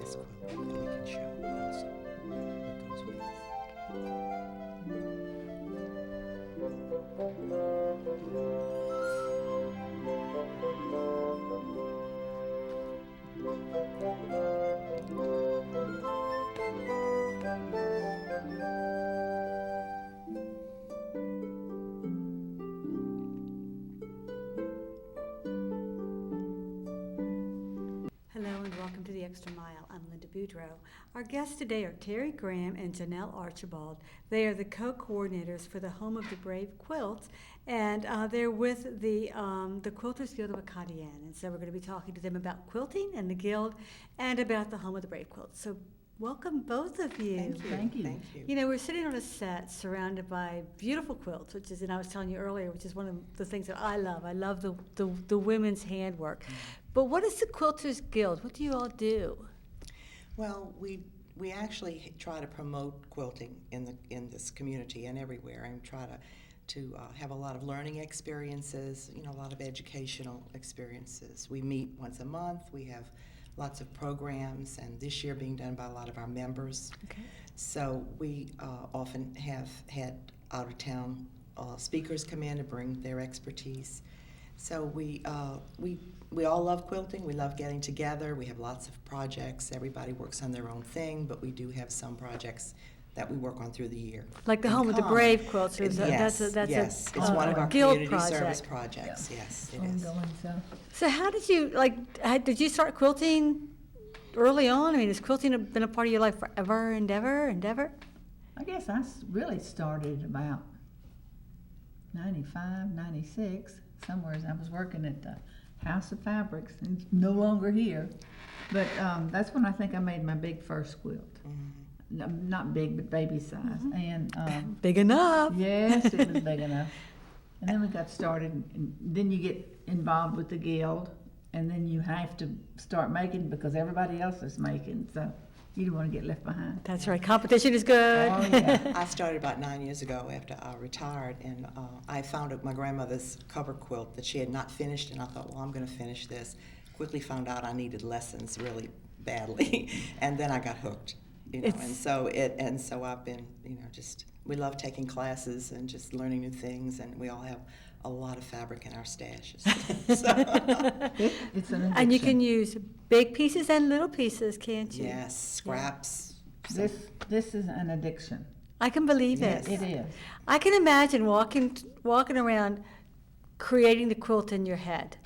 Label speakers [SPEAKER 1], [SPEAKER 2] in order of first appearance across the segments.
[SPEAKER 1] this quilt that we can show also what goes with this.
[SPEAKER 2] Hello and welcome to the Extra Mile. I'm Linda Boudreau. Our guests today are Terry Graham and JONELLE Archibald. They are the co-coordinators for the Home of the Brave Quilts, and they're with the Quilter's Guild of Acadienne. And so we're going to be talking to them about quilting and the guild and about the Home of the Brave Quilts. So welcome both of you.
[SPEAKER 1] Thank you.
[SPEAKER 3] Thank you.
[SPEAKER 1] Thank you.
[SPEAKER 2] You know, we're sitting on a set surrounded by beautiful quilts, which is, and I was telling you earlier, which is one of the things that I love. I love the women's handwork. But what is the Quilter's Guild? What do you all do?
[SPEAKER 1] Well, we actually try to promote quilting in this community and everywhere, and try to have a lot of learning experiences, you know, a lot of educational experiences. We meet once a month. We have lots of programs, and this year being done by a lot of our members.
[SPEAKER 2] Okay.
[SPEAKER 1] So we often have had out-of-town speakers come in to bring their expertise. So we all love quilting. We love getting together. We have lots of projects. Everybody works on their own thing, but we do have some projects that we work on through the year.
[SPEAKER 2] Like the Home of the Brave Quilts.
[SPEAKER 1] Yes,
[SPEAKER 2] That's
[SPEAKER 1] it's one of our
[SPEAKER 2] guild
[SPEAKER 1] community service
[SPEAKER 2] project.
[SPEAKER 1] projects.
[SPEAKER 3] Yeah.
[SPEAKER 1] Yes, it is.
[SPEAKER 3] Ongoing, so.
[SPEAKER 2] So how did you, did you start quilting early on? I mean, has quilting been a part of your life forever and ever?
[SPEAKER 3] I guess really started about 95, 96, somewhere. I was working at the House of Fabrics, and it's no longer here. But that's when I think I made my big first quilt. No, not big, but baby size. And
[SPEAKER 2] Big enough.
[SPEAKER 3] yes, it was big enough. And then we got started, and then you get involved with the guild, and then you have to start making because everybody else is making, so you don't want to get left behind.
[SPEAKER 2] That's right. Competition is good.
[SPEAKER 3] Oh, yeah.
[SPEAKER 1] I started about 9 years ago after I retired, and I found my grandmother's cover quilt that she had not finished, and I thought, well, I'm going to finish this. Quickly found out I needed lessons really badly, and then I got hooked. You know, and so I've been, you know, just we love taking classes and just learning new things, and we all have a lot of fabric in our stashes.
[SPEAKER 3] It's an addiction.
[SPEAKER 2] And you can use big pieces and little pieces, can't you?
[SPEAKER 1] Yes, scraps.
[SPEAKER 3] This is an addiction.
[SPEAKER 2] I can believe
[SPEAKER 1] Yes.
[SPEAKER 2] it.
[SPEAKER 3] It is.
[SPEAKER 2] I can imagine walking around creating the quilt in your head.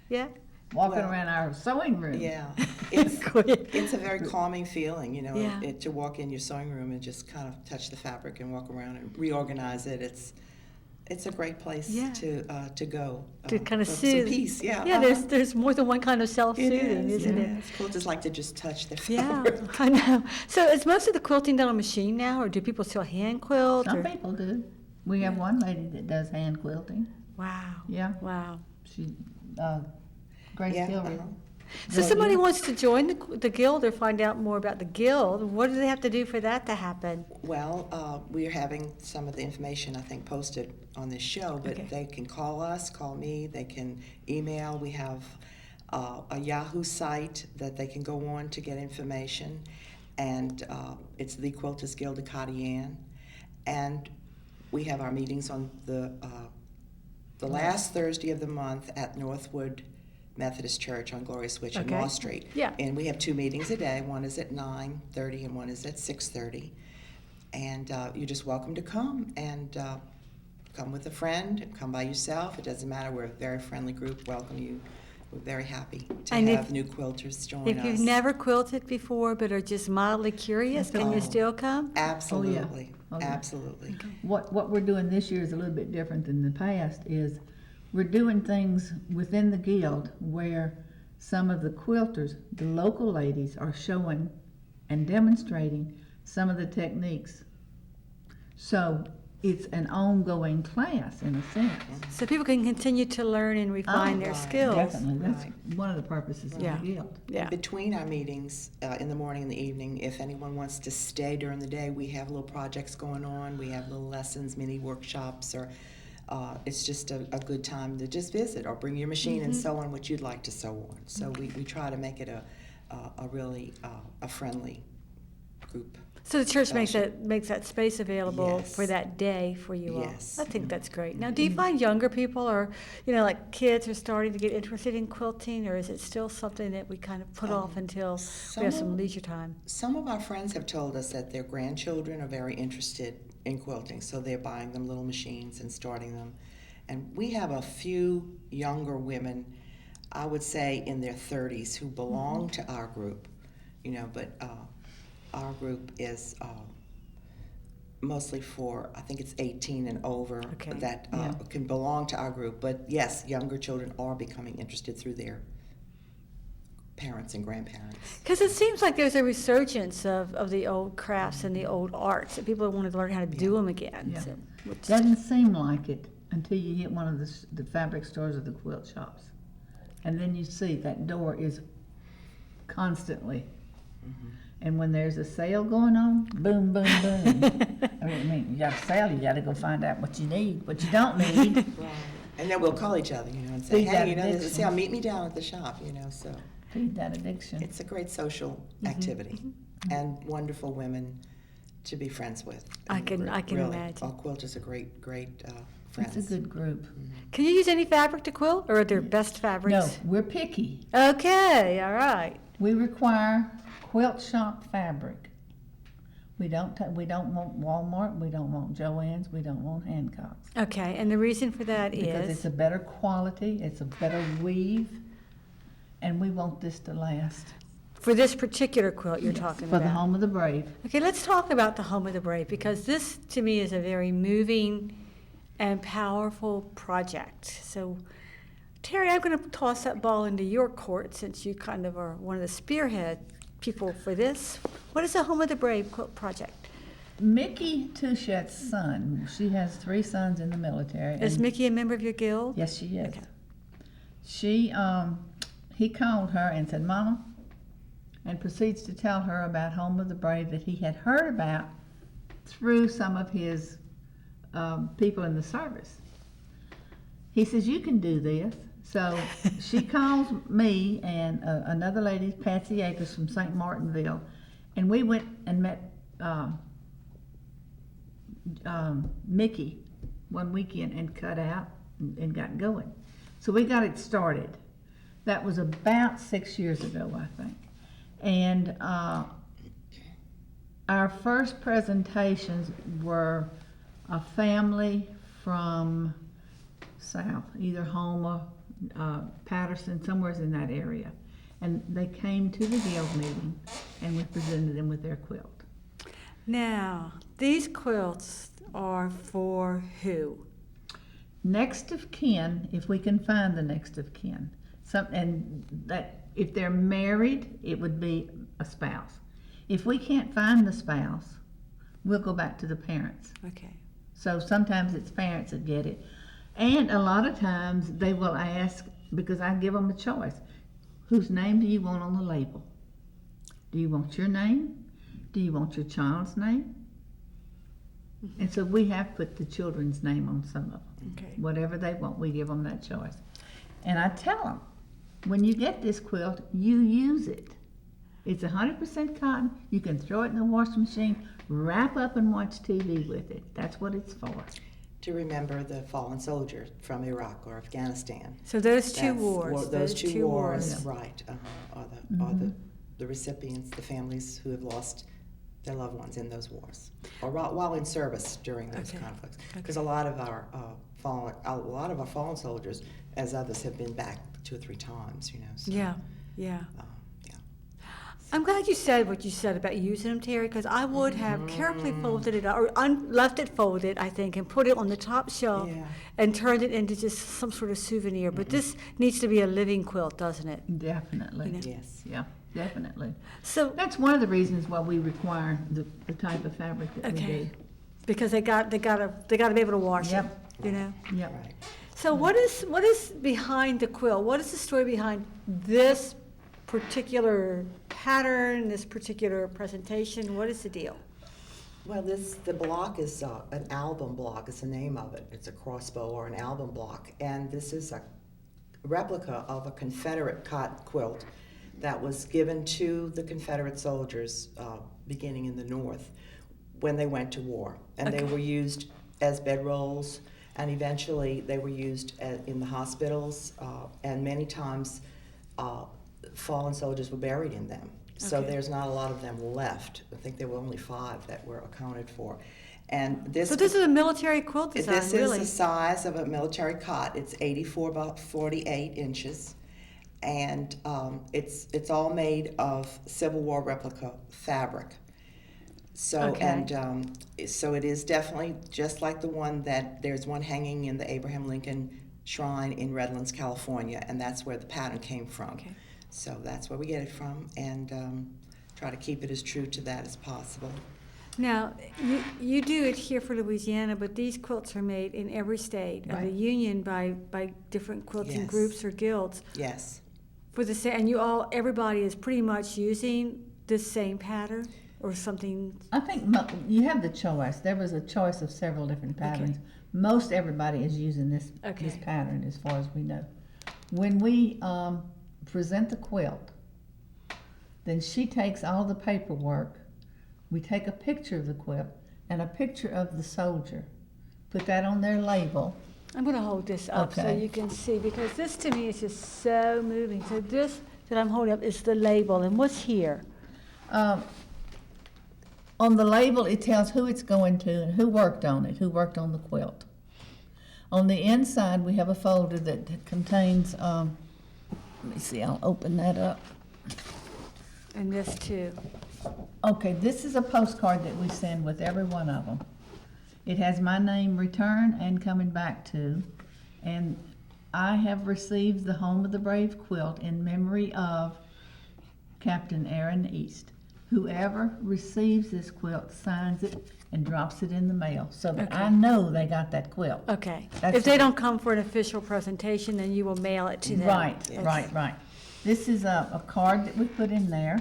[SPEAKER 2] Yeah?
[SPEAKER 3] Walking
[SPEAKER 1] Well,
[SPEAKER 3] around our sewing room.
[SPEAKER 1] Yeah, it's
[SPEAKER 2] Quick.
[SPEAKER 1] it's a very calming feeling, you know,
[SPEAKER 2] Yeah.
[SPEAKER 1] to walk in your sewing room and just kind of touch the fabric and walk around and reorganize it. It's a great place
[SPEAKER 2] Yeah.
[SPEAKER 1] to go
[SPEAKER 2] To kind of
[SPEAKER 1] for
[SPEAKER 2] soothe.
[SPEAKER 1] some peace. Yeah,
[SPEAKER 2] Yeah,
[SPEAKER 1] uh-huh.
[SPEAKER 2] there's more than one kind of self-soothing, isn't it?
[SPEAKER 1] Yes. Quilters like to just touch their
[SPEAKER 2] Yeah,
[SPEAKER 1] fabric.
[SPEAKER 2] I know. So is most of the quilting done on machine now, or do people still hand quilt?
[SPEAKER 3] Some
[SPEAKER 2] or-
[SPEAKER 3] people do. We have one lady that does hand quilting.
[SPEAKER 2] Wow.
[SPEAKER 3] Yeah,
[SPEAKER 2] Wow.
[SPEAKER 3] she, Grace
[SPEAKER 1] Yeah,
[SPEAKER 3] Gilroy.
[SPEAKER 1] uh-huh.
[SPEAKER 2] So somebody wants to join the guild or find out more about the guild. What do they have to do for that to happen?
[SPEAKER 1] Well, we're having some of the information, I think, posted on this show, but
[SPEAKER 2] Okay.
[SPEAKER 1] they can call us, call me, they can email. We have a Yahoo site that they can go on to get information, and it's the Quilter's Guild Acadienne. And we have our meetings on the last Thursday of the month at Northwood Methodist Church on Gloria Switch in
[SPEAKER 2] Okay.
[SPEAKER 1] Law Street.
[SPEAKER 2] Yeah.
[SPEAKER 1] And we have 2 meetings a day. One is at 9:30 and one is at 6:30. And you're just welcome to come, and come with a friend, come by yourself. It doesn't matter. We're a very friendly group. Welcome you. We're very happy to
[SPEAKER 2] And
[SPEAKER 1] have new quilters join us.
[SPEAKER 2] If you've never quilted before but are just mildly curious, can you
[SPEAKER 1] Oh.
[SPEAKER 2] still come?
[SPEAKER 1] Absolutely.
[SPEAKER 3] Oh, yeah.
[SPEAKER 1] Absolutely.
[SPEAKER 3] What we're doing this year is a little bit different than the past, is we're doing things within the guild where some of the quilters, the local ladies, are showing and demonstrating some of the techniques. So it's an ongoing class in a sense.
[SPEAKER 2] So people can continue to learn and refine their
[SPEAKER 1] right.
[SPEAKER 2] skills.
[SPEAKER 3] Definitely, that's
[SPEAKER 1] Right.
[SPEAKER 3] one of the purposes of
[SPEAKER 2] Yeah.
[SPEAKER 3] the guild.
[SPEAKER 2] Yeah.
[SPEAKER 1] Between our meetings, in the morning and the evening, if anyone wants to stay during the day, we have little projects going on. We have little lessons, mini workshops, or it's just a good time to just visit or bring your machine and sew on what you'd like to sew on. So we try to make it a really a friendly group.
[SPEAKER 2] So the church makes
[SPEAKER 1] Fellowship.
[SPEAKER 2] that space available
[SPEAKER 1] Yes.
[SPEAKER 2] for that day for you all.
[SPEAKER 1] Yes.
[SPEAKER 2] I think that's great. Now, do you find younger people or, like kids are starting to get interested in quilting, or is it still something that we kind of put off until we have some leisure time?
[SPEAKER 1] Some of our friends have told us that their grandchildren are very interested in quilting, so they're buying them little machines and starting them. And we have a few younger women, I would say in their 30s, who belong to our group, but our group is mostly for, I think it's 18 and over,
[SPEAKER 2] Okay.
[SPEAKER 1] that
[SPEAKER 3] Yeah.
[SPEAKER 1] can belong to our group. But yes, younger children are becoming interested through their parents and grandparents.
[SPEAKER 2] Because it seems like there's a resurgence of the old crafts and the old arts, that people want to learn how to do them again.
[SPEAKER 3] Yeah.
[SPEAKER 2] So, which-
[SPEAKER 3] Doesn't seem like it until you hit one of the fabric stores or the quilt shops. And then you see that door is constantly. And when there's a sale going on, boom, boom, boom. I mean, you got a sale, you gotta go find out what you need, what you don't need.
[SPEAKER 1] Right. And then we'll call each other, and say,
[SPEAKER 3] Feed that
[SPEAKER 1] hey, there's a
[SPEAKER 3] addiction.
[SPEAKER 1] sale, meet me down at the shop, so.
[SPEAKER 3] Feed that addiction.
[SPEAKER 1] It's a great social activity and wonderful women to be friends with.
[SPEAKER 2] I can
[SPEAKER 1] Really.
[SPEAKER 2] imagine.
[SPEAKER 1] All quilters are great friends.
[SPEAKER 3] It's a good group.
[SPEAKER 2] Can you use any fabric to quilt, or are there best fabrics?
[SPEAKER 3] No, we're picky.
[SPEAKER 2] Okay, all right.
[SPEAKER 3] We require quilt shop fabric. We don't want Walmart, we don't want Joann's, we don't want Hancock's.
[SPEAKER 2] Okay, and the reason for that
[SPEAKER 3] Because
[SPEAKER 2] is?
[SPEAKER 3] it's a better quality, it's a better weave, and we want this to last.
[SPEAKER 2] For this particular quilt you're talking
[SPEAKER 3] For
[SPEAKER 2] about?
[SPEAKER 3] the Home of the Brave.
[SPEAKER 2] Okay, let's talk about the Home of the Brave, because this, to me, is a very moving and powerful project. So, Terry, I'm going to toss that ball into your court, since you kind of are one of the spearhead people for this. What is the Home of the Brave quilt project?
[SPEAKER 3] Mickey Touchette's son, she has 3 sons in the military.
[SPEAKER 2] Is
[SPEAKER 3] and-
[SPEAKER 2] Mickey a member of your guild?
[SPEAKER 3] Yes, she is.
[SPEAKER 2] Okay.
[SPEAKER 3] He called her and said, Mama, and proceeds to tell her about Home of the Brave that he had heard about through some of his people in the service. He says, you can do this. So she calls me and another lady, Patsy Akers from St. Martinville, and we went and met Mickey one weekend and cut out and got going. So we got it started. That was about 6 years ago, I think. And our first presentations were a family from south, either Houma, Patterson, somewhere in that area. And they came to the guild meeting and we presented them with their quilt.
[SPEAKER 2] Now, these quilts are for who?
[SPEAKER 3] Next of kin, if we can find the next of kin. And that if they're married, it would be a spouse. If we can't find the spouse, we'll go back to the parents.
[SPEAKER 2] Okay.
[SPEAKER 3] So sometimes it's parents that get it. And a lot of times they will ask, because I give them a choice, whose name do you want on the label? Do you want your name? Do you want your child's name? And so we have put the children's name on some of them.
[SPEAKER 2] Okay.
[SPEAKER 3] Whatever they want, we give them that choice. And I tell them, when you get this quilt, you use it. It's 100% cotton. You can throw it in the washing machine, wrap up and watch TV with it. That's what it's for.
[SPEAKER 1] To remember the fallen soldiers from Iraq or Afghanistan.
[SPEAKER 2] So those two
[SPEAKER 1] That's
[SPEAKER 2] wars.
[SPEAKER 1] Those two wars,
[SPEAKER 3] Yeah.
[SPEAKER 1] right, are the recipients, the families who have lost their loved ones in those wars, or while in service during those
[SPEAKER 2] Okay.
[SPEAKER 1] conflicts. Because a lot of our fallen soldiers, as others, have been back 2 or 3 times. So,
[SPEAKER 2] Yeah, yeah.
[SPEAKER 1] yeah.
[SPEAKER 2] I'm glad you said what you said about using them, Terry, because I would have carefully folded it up, or left it folded, I think, and put it on the top shelf
[SPEAKER 1] Yeah.
[SPEAKER 2] and turned it into just some sort of souvenir. But this needs to be a living quilt, doesn't it?
[SPEAKER 3] Definitely.
[SPEAKER 2] You know.
[SPEAKER 1] Yes.
[SPEAKER 3] Yeah, definitely.
[SPEAKER 2] So,
[SPEAKER 3] That's one of the reasons why we require the type of fabric that we
[SPEAKER 2] okay,
[SPEAKER 3] do.
[SPEAKER 2] because they gotta be able to wash it,
[SPEAKER 3] Yep.
[SPEAKER 2] you know?
[SPEAKER 3] Yep.
[SPEAKER 1] Right.
[SPEAKER 2] So what is behind the quilt? What is the story behind this particular pattern, this particular presentation? What is the deal?
[SPEAKER 1] Well, the block is an album block. It's the name of it. It's a crossbow or an album block, and this is a replica of a Confederate cotton quilt that was given to the Confederate soldiers beginning in the North when they went to war. And they were used as bedrolls, and eventually they were used in the hospitals, and many times fallen soldiers were buried in them. So there's not a lot of them left. I think there were only 5 that were accounted for. And this.
[SPEAKER 2] So this is a military quilt design,
[SPEAKER 1] This
[SPEAKER 2] really?
[SPEAKER 1] is the size of a military cot. It's 84 by 48 inches, and it's all made of Civil War replica fabric. So so it is definitely just like the one that there's one hanging in the Abraham Lincoln Shrine in Redlands, California, and that's where the pattern came from.
[SPEAKER 2] Okay.
[SPEAKER 1] So that's where we get it from, and try to keep it as true to that as possible.
[SPEAKER 2] Now, you do it here for Louisiana, but these quilts are made in every state of the Union by different quilting groups or guilds.
[SPEAKER 1] Yes.
[SPEAKER 2] For the and everybody is pretty much using the same pattern or something.
[SPEAKER 3] I think you have the choice. There was a choice of several different patterns. Most everybody is using this pattern, as far as we know. When we present the quilt, then she takes all the paperwork. We take a picture of the quilt and a picture of the soldier. Put that on their label.
[SPEAKER 2] I'm going to hold this up so you can see, because this to me is just so moving. So this that I'm holding up is the label, and what's here?
[SPEAKER 3] On the label, it tells who it's going to and who worked on it, who worked on the quilt. On the inside, we have a folder that contains, let me see, I'll open that up.
[SPEAKER 2] And this too.
[SPEAKER 3] Okay, this is a postcard that we send with every one of them. It has my name, return and coming back to, and I have received the Home of the Brave quilt in memory of Captain Aaron East. Whoever receives this quilt signs it and drops it in the mail, so that I know they got that quilt.
[SPEAKER 2] Okay.
[SPEAKER 3] That's
[SPEAKER 2] If they don't come for an official presentation, then you will mail it to them.
[SPEAKER 3] Right, right. This is a card that we put in there.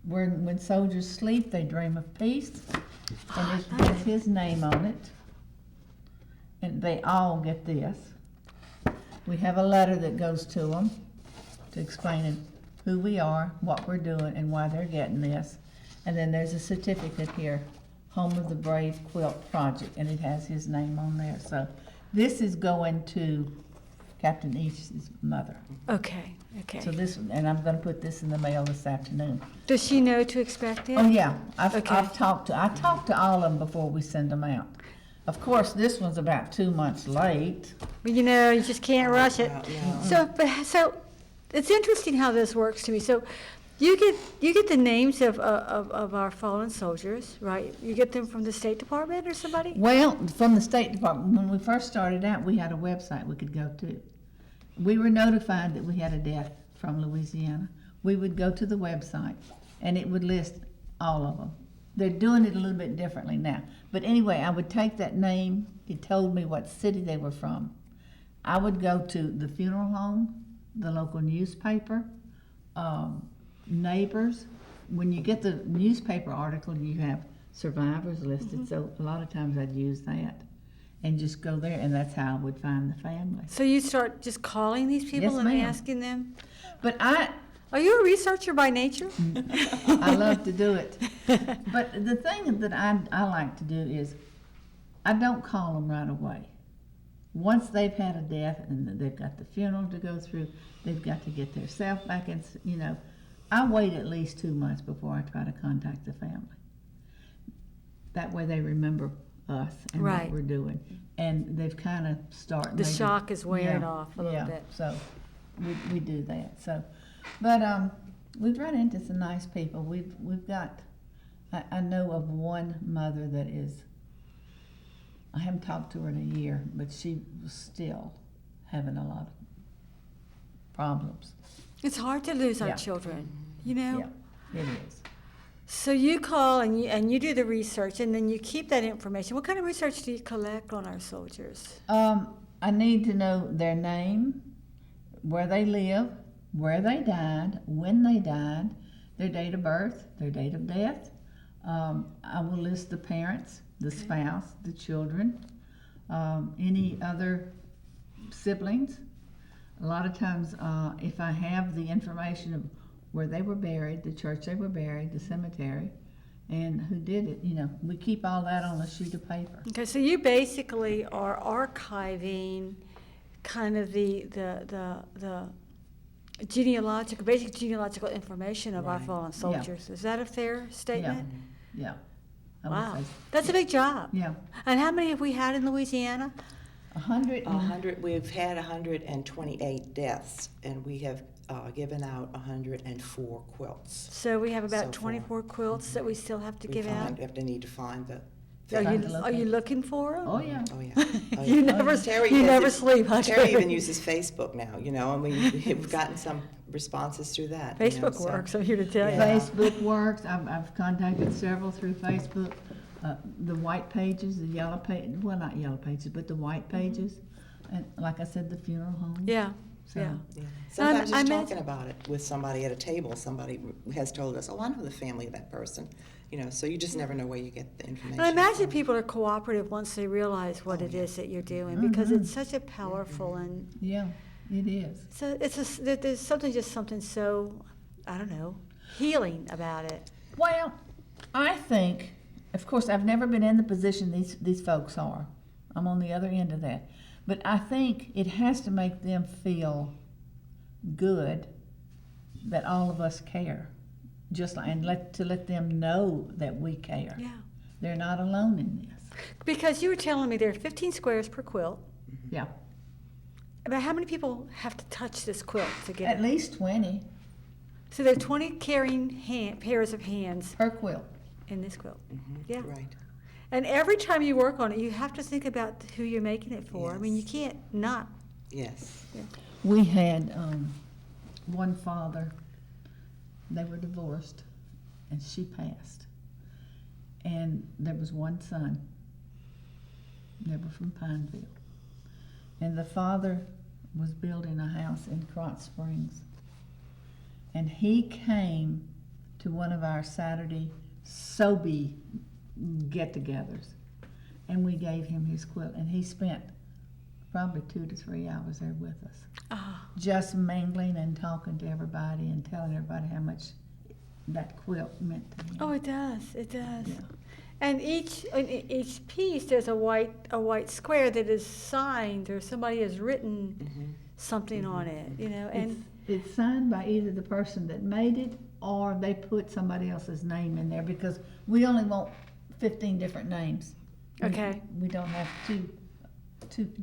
[SPEAKER 3] When soldiers sleep, they dream of peace, and it has his name on it. And they all get this. We have a letter that goes to them to explain who we are, what we're doing, and why they're getting this. And then there's a certificate here, Home of the Brave Quilt Project, and it has his name on there. So this is going to Captain East's mother.
[SPEAKER 2] Okay.
[SPEAKER 3] So this, and I'm going to put this in the mail this afternoon.
[SPEAKER 2] Does she know to expect it?
[SPEAKER 3] Oh yeah, I talked to all of them before we send them out. Of course, this one's about 2 months late.
[SPEAKER 2] But you just can't rush it.
[SPEAKER 1] Yeah.
[SPEAKER 2] So it's interesting how this works to me. So you get the names of our fallen soldiers, right? You get them from the State Department or somebody?
[SPEAKER 3] Well, from the State Department, when we first started out, we had a website we could go to. We were notified that we had a death from Louisiana. We would go to the website, and it would list all of them. They're doing it a little bit differently now. But anyway, I would take that name. It told me what city they were from. I would go to the funeral home, the local newspaper, neighbors. When you get the newspaper article, you have survivors listed. So a lot of times I'd use that and just go there, and that's how I would find the family.
[SPEAKER 2] So you start just calling these people and asking them?
[SPEAKER 3] But
[SPEAKER 2] Are you a researcher by nature?
[SPEAKER 3] I love to do it. But the thing that I like to do is I don't call them right away. Once they've had a death and they've got the funeral to go through, they've got to get their self back in, I wait at least 2 months before I try to contact the family. That way they remember us and what we're doing. And they've kind of started.
[SPEAKER 2] The shock is wearing off a little bit.
[SPEAKER 3] So we do that. So, but we've run into some nice people. We've got, I know of one mother that is, I haven't talked to her in a year, but she was still having a lot of problems.
[SPEAKER 2] It's hard to lose our children,
[SPEAKER 3] Yeah, it is.
[SPEAKER 2] So you call and you do the research, and then you keep that information. What kind of research do you collect on our soldiers?
[SPEAKER 3] I need to know their name, where they live, where they died, when they died, their date of birth, their date of death. I will list the parents, the spouse, the children, any other siblings. A lot of times, if I have the information of where they were buried, the church they were buried, the cemetery, and who did it, we keep all that on a sheet of paper.
[SPEAKER 2] Okay, so you basically are archiving kind of the basic genealogical information of our
[SPEAKER 1] Right.
[SPEAKER 2] fallen soldiers. Is that a fair statement?
[SPEAKER 3] Yeah. I would
[SPEAKER 2] Wow,
[SPEAKER 3] say-
[SPEAKER 2] that's a big job.
[SPEAKER 3] Yeah.
[SPEAKER 2] And how many have we had in Louisiana?
[SPEAKER 3] 100.
[SPEAKER 1] We've had 128 deaths, and we have given out 104 quilts.
[SPEAKER 2] So we have
[SPEAKER 1] So
[SPEAKER 2] about
[SPEAKER 1] far.
[SPEAKER 2] 24 quilts that we still have to
[SPEAKER 1] We
[SPEAKER 2] give out.
[SPEAKER 1] have to need to find the.
[SPEAKER 2] Are you looking for them?
[SPEAKER 3] Oh, yeah.
[SPEAKER 1] Oh, yeah. Oh,
[SPEAKER 2] You
[SPEAKER 1] yeah.
[SPEAKER 2] never,
[SPEAKER 1] Terry
[SPEAKER 2] you
[SPEAKER 1] has
[SPEAKER 2] never
[SPEAKER 1] it-
[SPEAKER 2] sleep, huh?
[SPEAKER 1] Terry even uses Facebook now, and we've gotten some responses through that.
[SPEAKER 2] Facebook
[SPEAKER 1] so-
[SPEAKER 2] works, I'm here to tell you.
[SPEAKER 1] Yeah.
[SPEAKER 3] Facebook works. I've contacted several through Facebook. The white pages, the yellow page, well, not yellow pages, but the white pages. And like I said, the funeral home.
[SPEAKER 2] Yeah,
[SPEAKER 3] So,
[SPEAKER 2] yeah.
[SPEAKER 1] Yeah. Sometimes
[SPEAKER 2] I
[SPEAKER 1] just
[SPEAKER 2] imagine-
[SPEAKER 1] talking about it with somebody at a table, somebody has told us, oh, I know the family of that person, so you just never know where you get the information.
[SPEAKER 2] And I imagine
[SPEAKER 1] from.
[SPEAKER 2] people are cooperative once they realize what
[SPEAKER 1] Oh,
[SPEAKER 2] it
[SPEAKER 1] yeah.
[SPEAKER 2] is that you're doing, because it's such a powerful and,
[SPEAKER 3] Yeah, it is.
[SPEAKER 2] so there's something so, I don't know, healing about it.
[SPEAKER 3] Well, I think, of course, I've never been in the position these folks are. I'm on the other end of that. But I think it has to make them feel good that all of us care. And let them know that we care.
[SPEAKER 2] Yeah.
[SPEAKER 3] They're not alone in this.
[SPEAKER 2] Because you were telling me there are 15 squares per quilt.
[SPEAKER 3] Yeah.
[SPEAKER 2] About how many people have to touch this quilt to get
[SPEAKER 3] At
[SPEAKER 2] it?
[SPEAKER 3] least 20
[SPEAKER 2] So there are 20 carrying pairs of hands
[SPEAKER 3] per quilt.
[SPEAKER 2] in this quilt.
[SPEAKER 1] Mhm,
[SPEAKER 2] Yeah.
[SPEAKER 1] Right.
[SPEAKER 2] And every time you work on it, you have to think about who you're making it for. I mean, you
[SPEAKER 1] Yes.
[SPEAKER 2] can't not.
[SPEAKER 1] Yes.
[SPEAKER 3] We had one father, they were divorced, and she passed. And there was one son. They were from Pineville. And the father was building a house in Krotz Springs. And he came to one of our Saturday SOBI get-togethers. And we gave him his quilt, and he spent probably 2 to 3 hours there with us,
[SPEAKER 2] Ah,
[SPEAKER 3] just mingling and talking to everybody and telling everybody how much that quilt meant to him.
[SPEAKER 2] oh, it does. It does.
[SPEAKER 3] Yeah.
[SPEAKER 2] And each piece, there's a white square that is signed, or somebody has written
[SPEAKER 1] Mhm.
[SPEAKER 2] something on it. And
[SPEAKER 3] It's signed by either the person that made it or they put somebody else's name in there, because we only want 15 different names.
[SPEAKER 2] Okay.
[SPEAKER 3] We don't have two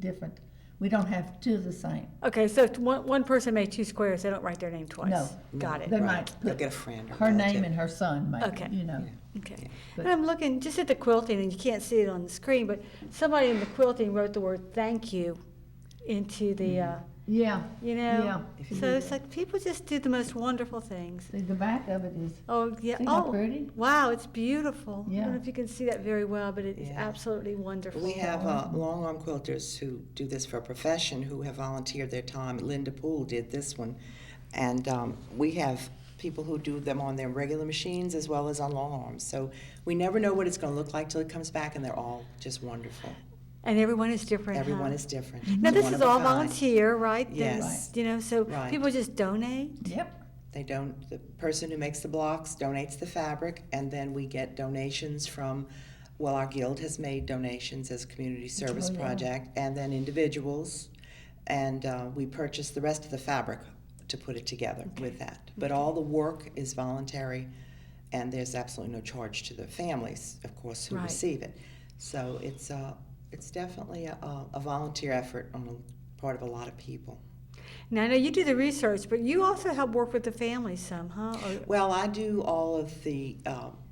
[SPEAKER 3] different, we don't have two the same.
[SPEAKER 2] okay, so if one person made 2 squares, they don't write their name twice.
[SPEAKER 3] No.
[SPEAKER 2] Got it.
[SPEAKER 3] They
[SPEAKER 1] Right.
[SPEAKER 3] might
[SPEAKER 1] They'll
[SPEAKER 3] put
[SPEAKER 1] get a friend or
[SPEAKER 3] her name
[SPEAKER 1] relative.
[SPEAKER 3] and her son, maybe,
[SPEAKER 2] Okay.
[SPEAKER 1] Yeah.
[SPEAKER 2] Okay.
[SPEAKER 3] But-
[SPEAKER 2] And I'm looking just at the quilting, and you can't see it on the screen, but somebody in the quilting wrote the word "thank you" into the,
[SPEAKER 3] Yeah,
[SPEAKER 2] So
[SPEAKER 1] If you
[SPEAKER 2] it's
[SPEAKER 1] do
[SPEAKER 2] like people just do the most wonderful things.
[SPEAKER 3] see, the back of it is,
[SPEAKER 2] Oh, yeah.
[SPEAKER 3] see how
[SPEAKER 2] Oh,
[SPEAKER 3] pretty?
[SPEAKER 2] wow, it's beautiful. I don't
[SPEAKER 3] Yeah.
[SPEAKER 2] know if you can see that very well, but it is
[SPEAKER 1] Yeah.
[SPEAKER 2] absolutely wonderful.
[SPEAKER 1] We have long arm quilters who do this for a profession who have volunteered their time. Linda Poole did this one. And we have people who do them on their regular machines as well as on long arms. So we never know what it's going to look like till it comes back, and they're all just wonderful.
[SPEAKER 2] And everyone is different,
[SPEAKER 1] Everyone
[SPEAKER 2] huh?
[SPEAKER 1] is different.
[SPEAKER 2] Now,
[SPEAKER 1] It's
[SPEAKER 2] this
[SPEAKER 1] one
[SPEAKER 2] is
[SPEAKER 1] of a
[SPEAKER 2] all
[SPEAKER 1] kind.
[SPEAKER 2] volunteer, right?
[SPEAKER 1] Yes.
[SPEAKER 2] So
[SPEAKER 1] Right.
[SPEAKER 2] people just donate?
[SPEAKER 3] Yep.
[SPEAKER 1] The person who makes the blocks donates the fabric, and then we get donations from, well, our guild has made donations as a community service
[SPEAKER 3] Oh, yeah.
[SPEAKER 1] project, and then individuals, and we purchase the rest of the fabric to put it together with that. But all the work is voluntary, and there's absolutely no charge to the families, of course, who
[SPEAKER 2] Right.
[SPEAKER 1] receive it. So it's definitely a volunteer effort on the part of a lot of people.
[SPEAKER 2] Now, I know you do the research, but you also help work with the families some, huh?
[SPEAKER 1] Well, I do all of the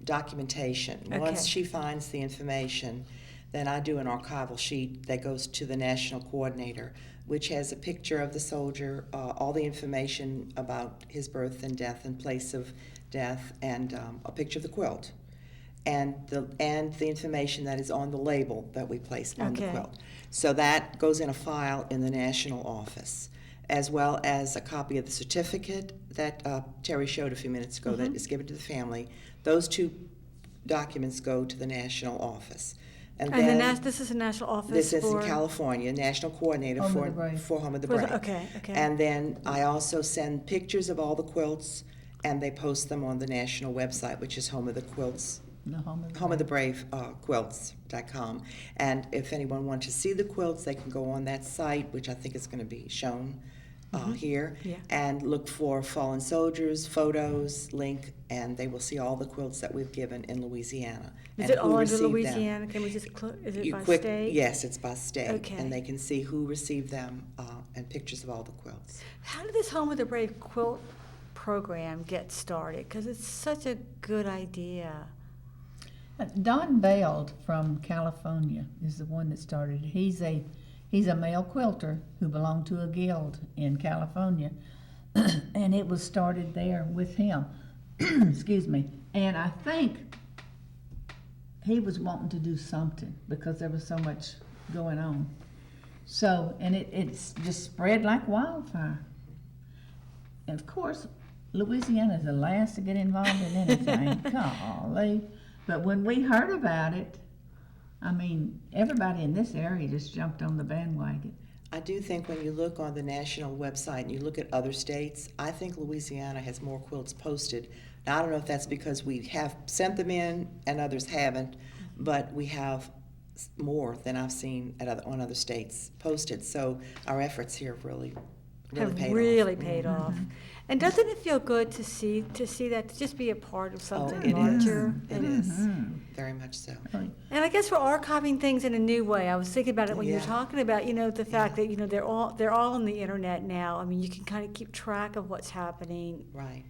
[SPEAKER 1] documentation. Once
[SPEAKER 2] Okay.
[SPEAKER 1] she finds the information, then I do an archival sheet that goes to the national coordinator, which has a picture of the soldier, all the information about his birth and death and place of death, and a picture of the quilt, and the information that is on the label that we place on the
[SPEAKER 2] Okay.
[SPEAKER 1] quilt. So that goes in a file in the national office, as well as a copy of the certificate that Terry showed a few minutes ago that is given to the family. Those 2 documents go to the national office. And
[SPEAKER 2] And
[SPEAKER 1] then
[SPEAKER 2] this is a national office
[SPEAKER 1] this is
[SPEAKER 2] for?
[SPEAKER 1] in California, national coordinator
[SPEAKER 3] Home of the Brave.
[SPEAKER 1] for Home of the
[SPEAKER 2] for
[SPEAKER 1] Brave.
[SPEAKER 2] okay, okay.
[SPEAKER 1] And then I also send pictures of all the quilts, and they post them on the national website, which is Home of the Quilts,
[SPEAKER 3] The Home of the
[SPEAKER 1] Home of the Brave quilts.com. And if anyone wants to see the quilts, they can go on that site, which I think is going to be shown here,
[SPEAKER 2] Yeah.
[SPEAKER 1] and look for fallen soldiers, photos, link, and they will see all the quilts that we've given in Louisiana.
[SPEAKER 2] Is
[SPEAKER 1] and
[SPEAKER 2] it
[SPEAKER 1] who
[SPEAKER 2] all under
[SPEAKER 1] received them.
[SPEAKER 2] Louisiana? Can we just, is it
[SPEAKER 1] You
[SPEAKER 2] by
[SPEAKER 1] quick-
[SPEAKER 2] state?
[SPEAKER 1] Yes, it's by state.
[SPEAKER 2] Okay.
[SPEAKER 1] And they can see who received them and pictures of all the quilts.
[SPEAKER 2] How did this Home of the Brave quilt program get started? Because it's such a good idea.
[SPEAKER 3] Don Beld from California is the one that started it. He's a male quilter who belonged to a guild in California, and it was started there with him. Excuse me. And I think he was wanting to do something because there was so much going on. So, and it's just spread like wildfire. And of course, Louisiana is the last to get involved in anything. Golly. But when we heard about it, I mean, everybody in this area just jumped on the bandwagon.
[SPEAKER 1] I do think when you look on the national website and you look at other states, I think Louisiana has more quilts posted. Now, I don't know if that's because we have sent them in and others haven't, but we have more than I've seen on other states posted. So our efforts here have really paid off.
[SPEAKER 2] And doesn't it feel good to see that, to just be a part of something
[SPEAKER 1] it
[SPEAKER 2] larger?
[SPEAKER 1] It is. Very much so.
[SPEAKER 2] And I guess we're archiving things in a new way. I was thinking about it when you were
[SPEAKER 1] Yeah.
[SPEAKER 2] talking about, the fact that, they're all on the internet now. I mean, you can kind of keep track of what's happening.
[SPEAKER 1] Right.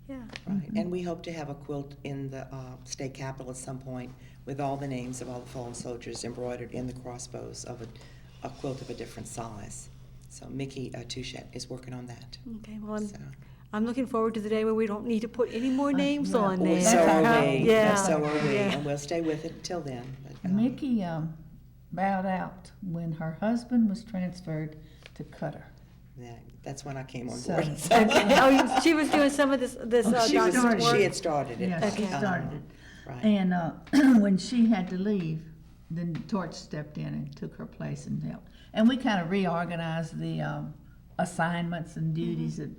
[SPEAKER 2] Yeah.
[SPEAKER 1] Right. And we hope to have a quilt in the state capitol at some point with all the names of all the fallen soldiers embroidered in the crossbows of a quilt of a different size. So Mickey Touchette is working on that.
[SPEAKER 2] Okay, well,
[SPEAKER 1] So.
[SPEAKER 2] I'm looking forward to the day where we don't need to put any more names
[SPEAKER 3] yeah.
[SPEAKER 2] on
[SPEAKER 1] Well,
[SPEAKER 2] there.
[SPEAKER 1] so are we.
[SPEAKER 2] Yeah.
[SPEAKER 1] So are we.
[SPEAKER 2] Yeah.
[SPEAKER 1] And we'll stay with it until then. But,
[SPEAKER 3] Mickey bowed out when her husband was transferred to Qatar.
[SPEAKER 1] yeah, that's when I came on
[SPEAKER 3] So-
[SPEAKER 1] board.
[SPEAKER 2] Okay. Oh, she was doing some of this
[SPEAKER 1] She
[SPEAKER 2] doctor's work?
[SPEAKER 1] had started it.
[SPEAKER 3] Yeah, she
[SPEAKER 2] Okay.
[SPEAKER 3] started it.
[SPEAKER 1] Right.
[SPEAKER 3] And when she had to leave, then Torch stepped in and took her place and helped. And we kind of reorganized the assignments and duties. And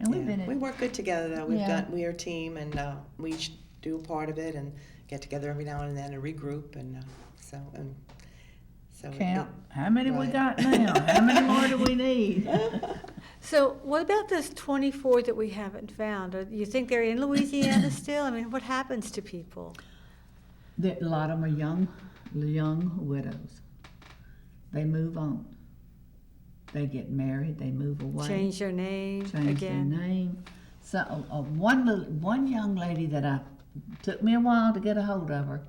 [SPEAKER 3] we've
[SPEAKER 1] Yeah.
[SPEAKER 3] been
[SPEAKER 1] We work good together, though. We are a team, and we each do a part of it, and get together every now and then and regroup, and so
[SPEAKER 3] count how many we
[SPEAKER 1] right.
[SPEAKER 3] got now. How many more do we need?
[SPEAKER 2] So what about those 24 that we haven't found? Do you think they're in Louisiana still? I mean, what happens to people?
[SPEAKER 3] A lot of them are young widows. They move on. They get married. They move away.
[SPEAKER 2] Change their name
[SPEAKER 3] Change
[SPEAKER 2] again?
[SPEAKER 3] their name. So one young lady that took me a while to get a hold of her,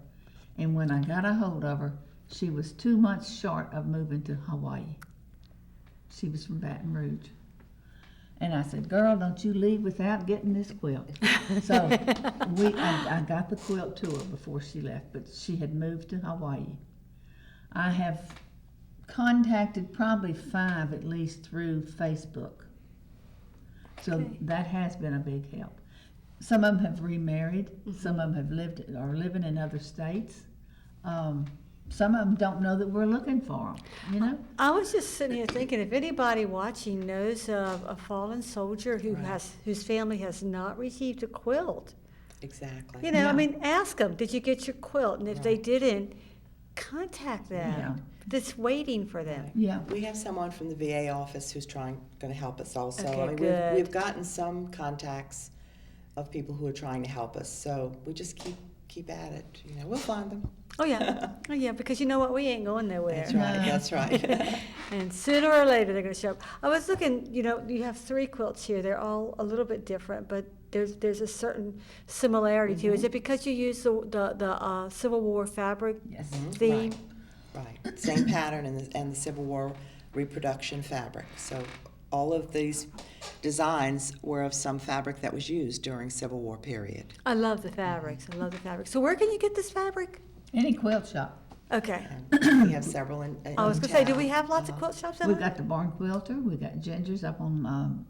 [SPEAKER 3] and when I got a hold of her, she was 2 months short of moving to Hawaii. She was from Baton Rouge. And I said, girl, don't you leave without getting this quilt. So I got the quilt to her before she left, but she had moved to Hawaii. I have contacted probably 5 at least through Facebook. So
[SPEAKER 2] Okay.
[SPEAKER 3] that has been a big help. Some of them have remarried. Some of them are living in other states. Some of them don't know that we're looking for them,
[SPEAKER 2] I was just sitting here thinking, if anybody watching knows of a fallen soldier whose family has not received a quilt,
[SPEAKER 1] Exactly.
[SPEAKER 2] I
[SPEAKER 3] Yeah.
[SPEAKER 2] mean, ask them, did you get your quilt? And if they
[SPEAKER 1] Right.
[SPEAKER 2] didn't, contact them.
[SPEAKER 3] Yeah.
[SPEAKER 2] That's waiting for them.
[SPEAKER 1] Right.
[SPEAKER 3] Yeah.
[SPEAKER 1] We have someone from the VA office who's going to help us also.
[SPEAKER 2] Okay,
[SPEAKER 1] I mean,
[SPEAKER 2] good.
[SPEAKER 1] we've gotten some contacts of people who are trying to help us, so we just keep at it. We'll find them.
[SPEAKER 2] Oh, yeah, because you know what? We ain't going nowhere.
[SPEAKER 1] That's right.
[SPEAKER 3] No.
[SPEAKER 1] That's right.
[SPEAKER 2] And sooner or later, they're going to show up. I was looking, you have 3 quilts here. They're all a little bit different, but there's a certain similarity to it. Is it because you use the Civil War fabric
[SPEAKER 3] Yes.
[SPEAKER 2] theme?
[SPEAKER 1] Right. Same pattern and the Civil War reproduction fabric. So all of these designs were of some fabric that was used during Civil War period.
[SPEAKER 2] I love the fabrics. I love the fabrics. So where can you get this fabric?
[SPEAKER 3] Any quilt shop.
[SPEAKER 2] Okay.
[SPEAKER 1] And we have several in
[SPEAKER 2] I was going to say, do we
[SPEAKER 1] town.
[SPEAKER 2] have lots of quilt shops in
[SPEAKER 3] We've
[SPEAKER 2] there?
[SPEAKER 3] got the Barn Quilter. We've got Ginger's up on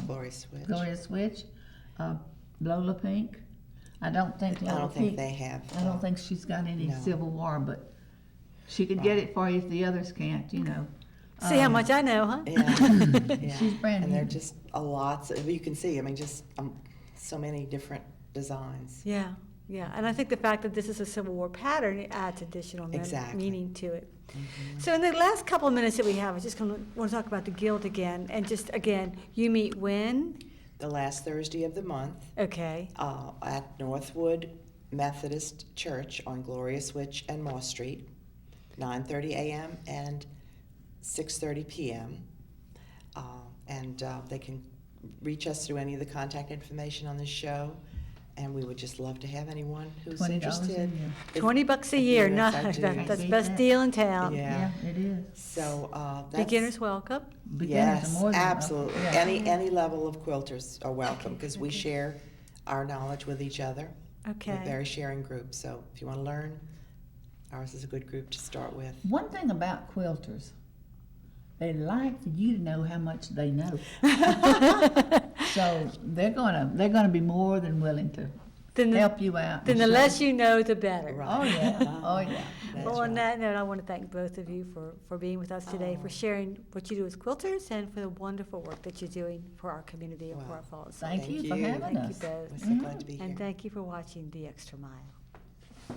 [SPEAKER 1] Glory Switch.
[SPEAKER 3] Gloria Switch, Lola Pink. I don't think
[SPEAKER 1] I don't think they have.
[SPEAKER 3] I don't think she's got any
[SPEAKER 1] No.
[SPEAKER 3] Civil War, but she could get it for you if the others can't, you know.
[SPEAKER 2] See how much I know, huh?
[SPEAKER 1] Yeah.
[SPEAKER 3] She's brand
[SPEAKER 1] And they're
[SPEAKER 3] new.
[SPEAKER 1] just a lot, you can see, I mean, just so many different designs.
[SPEAKER 2] Yeah, yeah, and I think the fact that this is a Civil War pattern adds additional
[SPEAKER 1] Exactly.
[SPEAKER 2] meaning to it.
[SPEAKER 1] Mhm.
[SPEAKER 2] So in the last couple of minutes that we have, I just want to talk about the Guild again, and just again, you meet when?
[SPEAKER 1] The last Thursday of the month
[SPEAKER 2] Okay,
[SPEAKER 1] at Northwood Methodist Church on Gloria Switch and Moss Street, 9:30 a.m. and 6:30 p.m. And they can reach us through any of the contact information on this show, and we would just love to have anyone who's
[SPEAKER 3] $20 a
[SPEAKER 1] interested.
[SPEAKER 3] year.
[SPEAKER 1] If-
[SPEAKER 2] $20 a year,
[SPEAKER 1] Yes, I
[SPEAKER 2] no,
[SPEAKER 1] do.
[SPEAKER 2] that's the
[SPEAKER 3] Beat
[SPEAKER 2] best
[SPEAKER 3] that.
[SPEAKER 2] deal in town.
[SPEAKER 1] Yeah.
[SPEAKER 3] Yeah, it is.
[SPEAKER 1] So that's
[SPEAKER 2] Beginners welcome.
[SPEAKER 3] Beginners are
[SPEAKER 1] Yes,
[SPEAKER 3] more than
[SPEAKER 1] absolutely.
[SPEAKER 3] yeah.
[SPEAKER 1] Any level of quilters are welcome because we share our knowledge with each other. We're a
[SPEAKER 2] Okay,
[SPEAKER 1] very sharing group. So if you want to learn, ours is a good group to start with.
[SPEAKER 3] One thing about quilters, they like for you to know how much they know. So they're gonna be more than willing to
[SPEAKER 2] then the,
[SPEAKER 3] help you out.
[SPEAKER 2] then
[SPEAKER 3] and
[SPEAKER 2] the
[SPEAKER 3] show
[SPEAKER 2] less
[SPEAKER 3] you.
[SPEAKER 2] you know, the better.
[SPEAKER 1] Right.
[SPEAKER 3] Oh yeah, oh yeah.
[SPEAKER 1] That's
[SPEAKER 2] Well, on
[SPEAKER 1] right.
[SPEAKER 2] that note, I want to thank both of you for being with us today, for
[SPEAKER 1] Oh.
[SPEAKER 2] sharing what you do as quilters, and for the wonderful work that you're doing for our community and for
[SPEAKER 1] Wow.
[SPEAKER 2] our fellows.
[SPEAKER 3] Thank
[SPEAKER 1] Thank
[SPEAKER 3] you for
[SPEAKER 1] you.
[SPEAKER 3] having
[SPEAKER 2] Thank you
[SPEAKER 3] us.
[SPEAKER 2] both.
[SPEAKER 1] We're so glad to be here.
[SPEAKER 2] And thank you for watching The Extra Mile.